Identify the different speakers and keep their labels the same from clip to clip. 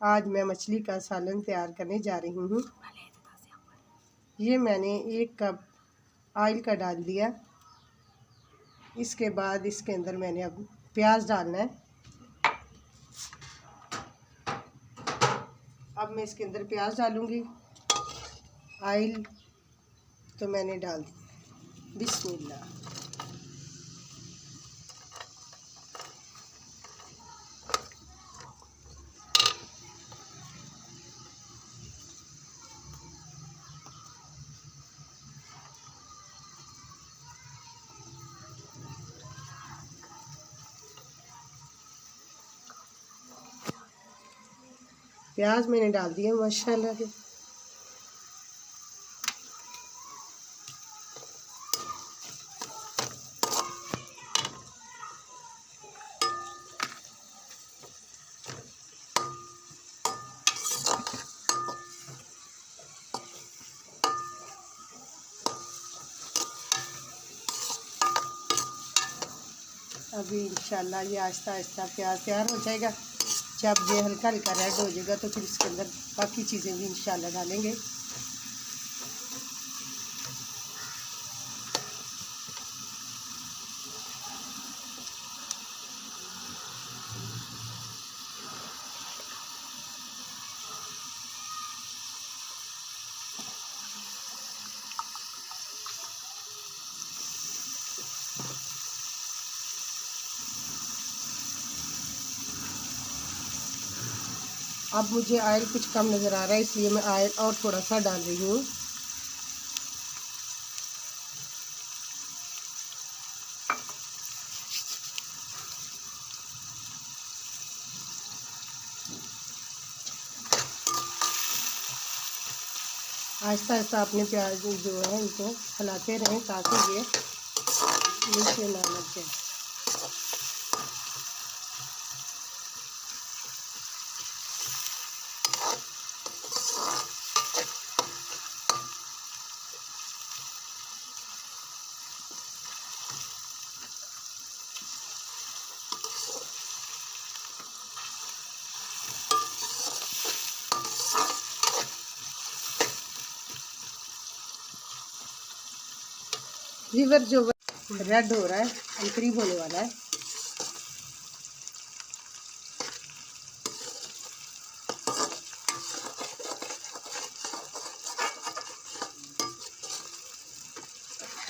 Speaker 1: आज मैं मछली का सालन तैयार करने जा रही हूँ। ये मैंने 1 कप ऑयल का डाल दिया। इसके बाद इसके अंदर मैंने अब प्याज डालना है। अब मैं इसके अंदर प्याज डालूँगी। ऑयल तो मैंने डाल दिया। बिस्मिल्लाह। प्याज मैंने डाल दिए माशाल्लाह के। अभी इंशाल्लाह ये आहिस्ता आहिस्ता प्याज तैयार हो जाएगा। जब ये हल्का हल्का रेड हो जाएगा तो फिर इसके अंदर बाकी चीज़ें भी इंशाल्लाह डालेंगे। अब मुझे ऑयल कुछ कम नज़र आ रहा है, इसलिए मैं ऑयल और थोड़ा सा डाल रही हूँ। आहिस्ता आहिस्ता अपने प्याज जो है इनको हिलाते रहें ताकि ये नीचे ना लग जाए। लीवर जो रेड हो रहा है और करीब होने वाला है।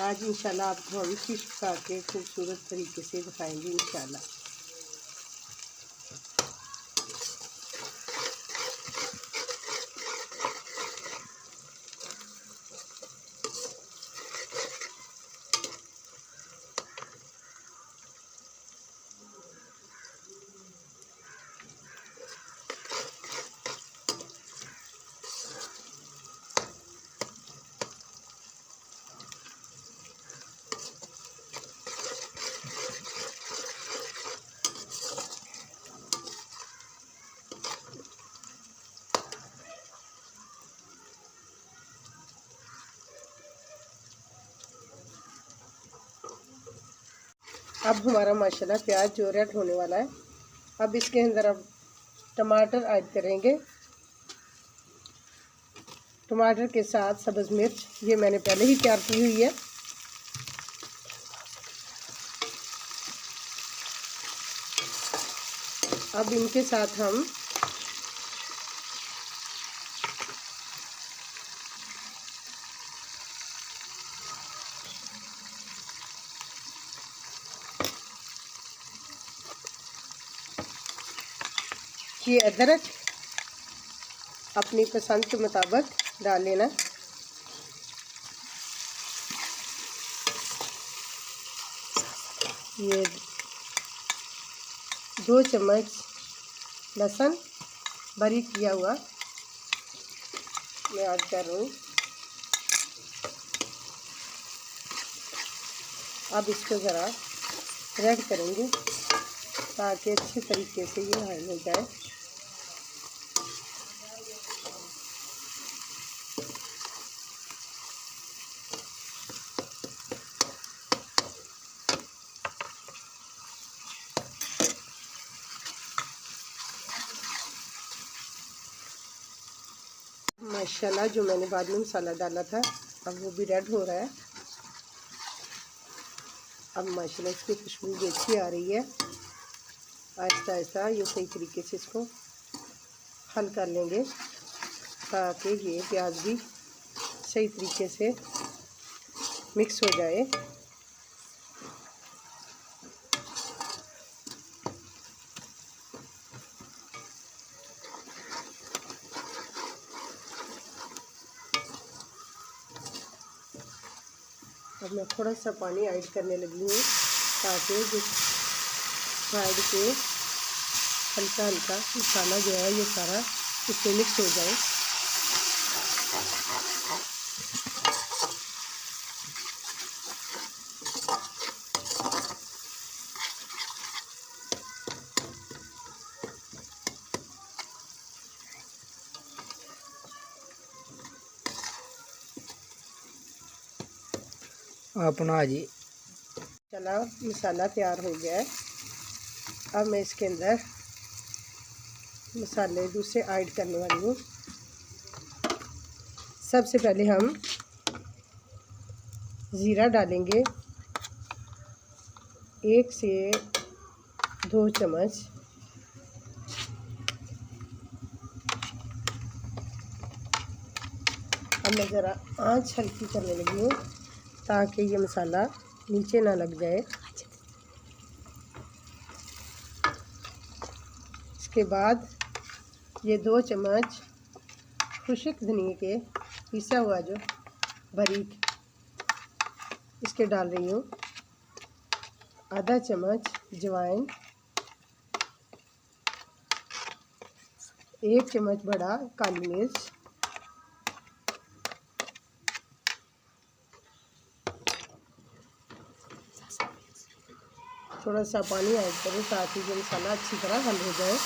Speaker 1: आज इंशाल्लाह आपको अभी फिश पका के खूबसूरत तरीके से दिखाएंगे इंशाल्लाह। अब हमारा माशाल्लाह प्याज जो रेड होने वाला है। अब इसके अंदर अब टमाटर ऐड करेंगे। टमाटर के साथ सब्ज़ मिर्च ये मैंने पहले ही तैयार की हुई है। अब इनके साथ हम ये अदरक अपनी पसंद के मुताबिक डाल लेना। ये 2 चम्मच लहसुन बारीक किया हुआ मैं ऐड कर रही हूँ। अब इसको ज़रा रेड करेंगे ताकि अच्छे तरीके से ये हाई हो जाए। माशाल्लाह जो मैंने बाद में मसाला डाला था अब वो भी रेड हो रहा है। अब माशाल्लाह इसकी खुशबू भी अच्छी आ रही है। आहिस्ता आहिस्ता ये सही तरीके से इसको हल कर लेंगे ताकि ये प्याज भी सही तरीके से मिक्स हो जाए। अब मैं थोड़ा सा पानी ऐड करने लगी हूँ ताकि जो फ्राइड के हल्का हल्का मसाला जो है ये सारा इसमें मिक्स हो जाए।
Speaker 2: अपना जी
Speaker 1: चला मसाला तैयार हो गया है। अब मैं इसके अंदर मसाले दूसरे ऐड करने वाली हूँ। सबसे पहले हम ज़ीरा डालेंगे 1 से 2 चम्मच। अब मैं ज़रा आंच हल्की करने लगी हूँ ताकि ये मसाला नीचे ना लग जाए। इसके बाद ये 2 चम्मच खुश्क धनिए के पिसा हुआ जो बारीक इसके डाल रही हूँ। आधा चम्मच अजवाइन, 1 चम्मच बड़ा काली मिर्च, थोड़ा सा पानी ऐड करें ताकि ये मसाला अच्छी तरह हल हो जाए।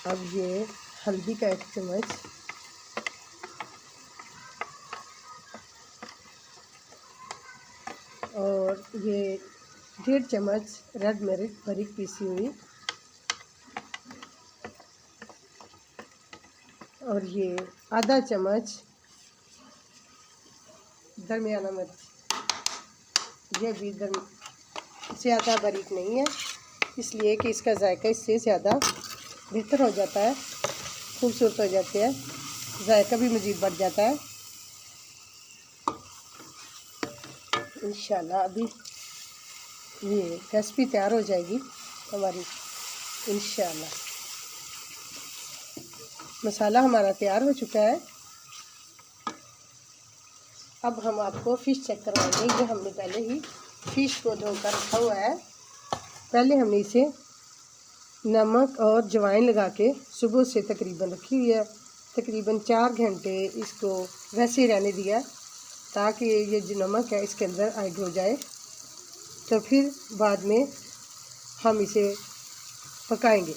Speaker 1: अब ये हल्दी का 1 चम्मच, और ये 1.5 चम्मच रेड मिर्च बारीक पीसी हुई, और ये आधा चम्मच दरमियाना मिर्च। ये भी ज़्यादा बारीक नहीं है इसलिए कि इसका जायका इससे ज़्यादा बेहतर हो जाता है, खूबसूरत हो जाते हैं, जायका भी मज़ीद बढ़ जाता है इंशाल्लाह। अभी ये रेसिपी तैयार हो जाएगी हमारी इंशाल्लाह। मसाला हमारा तैयार हो चुका है। अब हम आपको फ़िश चेक करवाएंगे। ये हमने पहले ही फ़िश को धोकर रखा हुआ है। पहले हमने इसे नमक और अजवाइन लगा के सुबह से तकरीबन रखी हुई है। तकरीबन 4 घंटे इसको वैसे ही रहने दिया ताकि ये जो नमक है इसके अंदर ऐड हो जाए। तो फिर बाद में हम इसे पकाएंगे।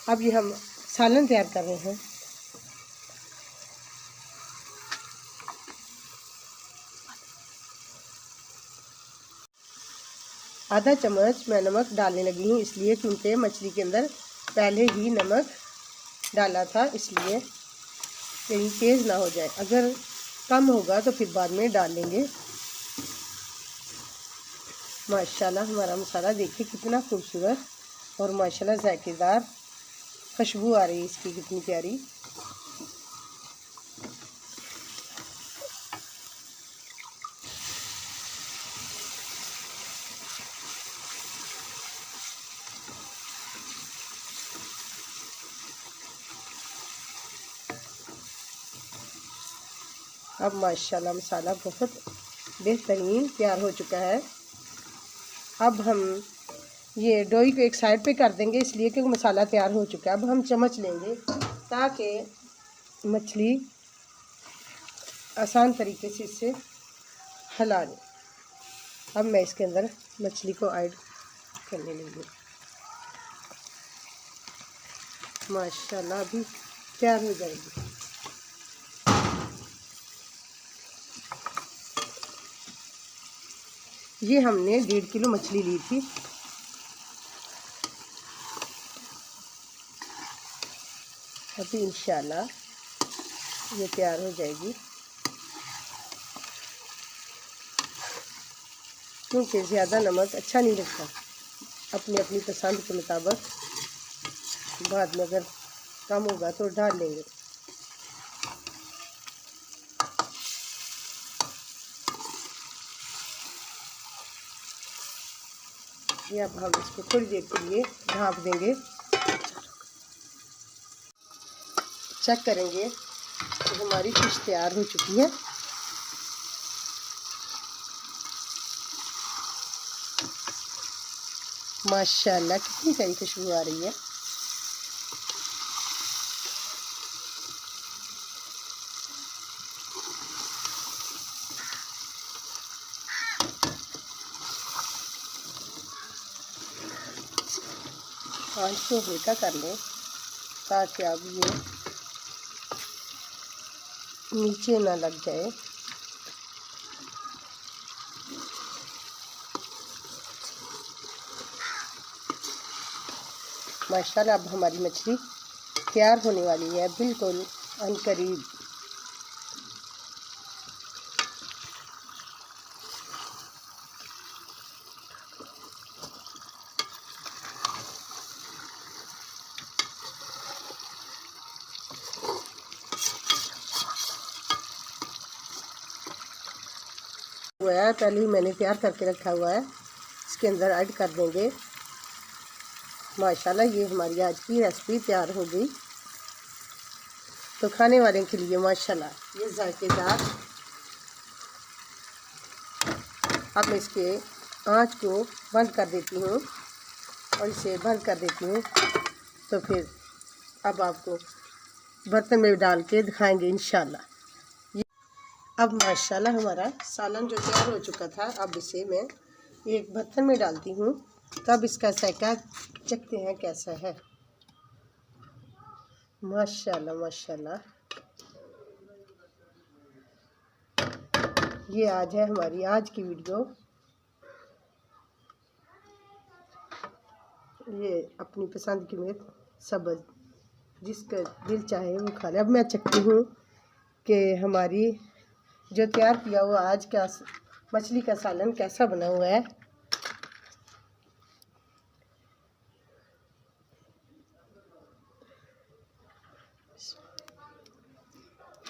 Speaker 1: अब ये हम सालन तैयार कर रहे हैं। आधा चम्मच मैं नमक डालने लगी हूँ इसलिए क्योंकि मछली के अंदर पहले ही नमक डाला था, इसलिए कहीं तेज़ ना हो जाए। अगर कम होगा तो फिर बाद में डाल लेंगे। माशाल्लाह हमारा मसाला देखिए कितना खूबसूरत और माशाल्लाह जायकेदार खुशबू आ रही है इसकी, कितनी प्यारी। अब माशाल्लाह मसाला बहुत बेहतरीन तैयार हो चुका है। अब हम ये डोई को एक साइड पे कर देंगे इसलिए क्योंकि मसाला तैयार हो चुका है। अब हम चम्मच लेंगे ताकि मछली आसान तरीके से इससे हिला लें। अब मैं इसके अंदर मछली को ऐड करने लगी। माशाल्लाह अभी तैयार हो जाएगी। ये हमने 1.5 किलो मछली ली थी। अभी इंशाल्लाह ये तैयार हो जाएगी, क्योंकि ज़्यादा नमक अच्छा नहीं लगता। अपनी अपनी पसंद के मुताबिक बाद में अगर कम होगा तो डाल लेंगे। ये अब हम इसको थोड़ी देर के लिए ढाँप देंगे। चेक करेंगे तो हमारी फिश तैयार हो चुकी है। माशाल्लाह कितनी प्यारी खुशबू आ रही है। आँच को हल्का कर लें ताकि अब ये नीचे ना लग जाए। माशाल्लाह अब हमारी मछली तैयार होने वाली है, बिल्कुल अनकरीब। हुआ है, पहले ही मैंने तैयार करके रखा हुआ है, इसके अंदर ऐड कर देंगे। माशाल्लाह ये हमारी आज की रेसिपी तैयार हो गई। तो खाने वाले के लिए माशाल्लाह ये जायकेदार। अब मैं इसके आँच को बंद कर देती हूँ और इसे बंद कर देती हूँ। तो फिर अब आपको बर्तन में डाल के दिखाएंगे इंशाल्लाह। अब माशाल्लाह हमारा सालन जो तैयार हो चुका था, अब इसे मैं एक बर्तन में डालती हूँ। तब इसका जायका चखते हैं कैसा है। माशाल्लाह माशाल्लाह ये आज है हमारी आज की वीडियो। ये अपनी पसंद की में सब्ज़ जिसका दिल चाहे वो खा ले। अब मैं चखती हूँ कि हमारी जो तैयार किया हुआ आज का मछली का सालन कैसा बना हुआ है।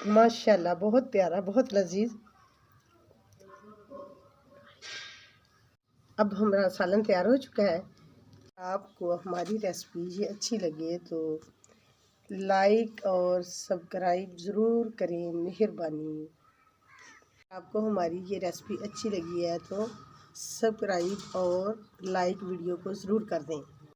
Speaker 1: माशाल्लाह बहुत प्यारा, बहुत लजीज। अब हमारा सालन तैयार हो चुका है। आपको हमारी रेसिपी ये अच्छी लगे तो लाइक और सब्सक्राइब ज़रूर करें, मेहरबानी। आपको हमारी ये रेसिपी अच्छी लगी है तो सब्सक्राइब और लाइक वीडियो को ज़रूर कर दें।